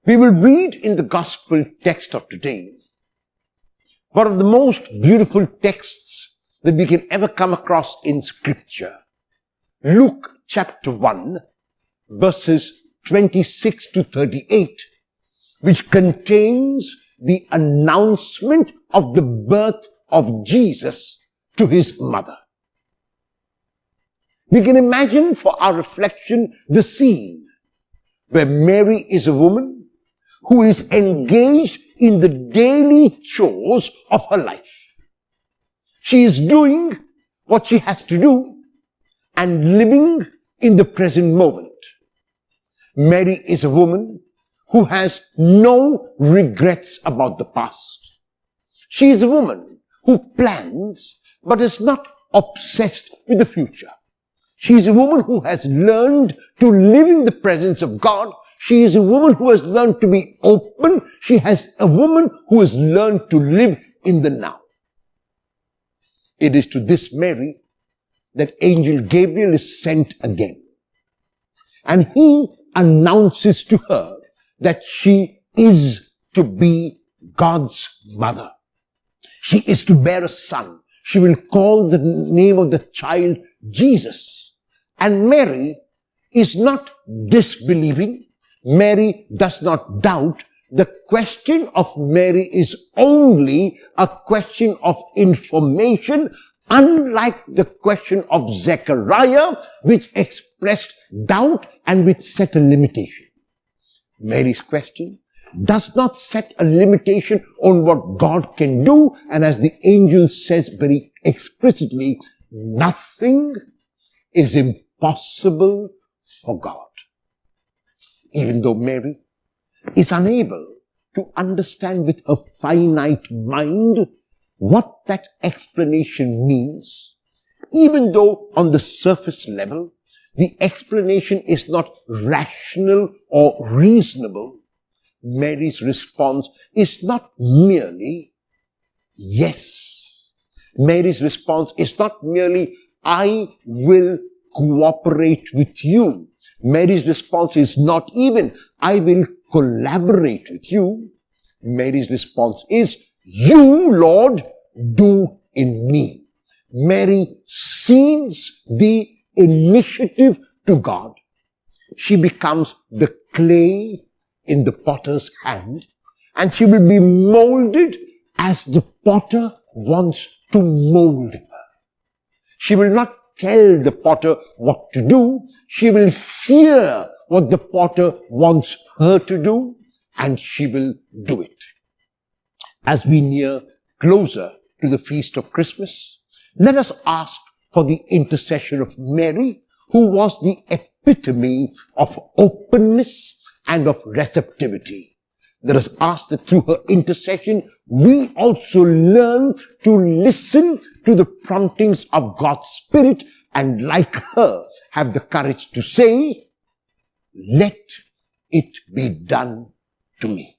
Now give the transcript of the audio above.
We will read in the gospel text of today one of the most beautiful texts that we can ever come across in Scripture. Luke chapter 1, verses 26 to 38, which contains the announcement of the birth of Jesus to his mother. We can imagine for our reflection the scene where Mary is a woman who is engaged in the daily chores of her life. She is doing what she has to do and living in the present moment. Mary is a woman who has no regrets about the past. She is a woman who plans but is not obsessed with the future. She is a woman who has learned to live in the presence of God. She is a woman who has learned to be open. She is a woman who has learned to live in the now. It is to this Mary that Angel Gabriel is sent again. And he announces to her that she is to be God's mother. She is to bear a son. She will call the name of the child Jesus. And Mary is not disbelieving. Mary does not doubt. The question of Mary is only a question of information, unlike the question of Zechariah, which expressed doubt and which set a limitation. Mary's question does not set a limitation on what God can do, and as the angel says very explicitly, nothing is impossible for God. Even though Mary is unable to understand with her finite mind what that explanation means, even though on the surface level the explanation is not rational or reasonable, Mary's response is not merely yes. Mary's response is not merely I will cooperate with you. Mary's response is not even I will collaborate with you. Mary's response is you, Lord, do in me. Mary cedes the initiative to God. She becomes the clay in the potter's hand, and she will be molded as the potter wants to mold her. She will not tell the potter what to do. She will hear what the potter wants her to do, and she will do it. As we near closer to the feast of Christmas, let us ask for the intercession of Mary, who was the epitome of openness and of receptivity. Let us ask that through her intercession, we also learn to listen to the promptings of God's Spirit and, like her, have the courage to say, let it be done to me.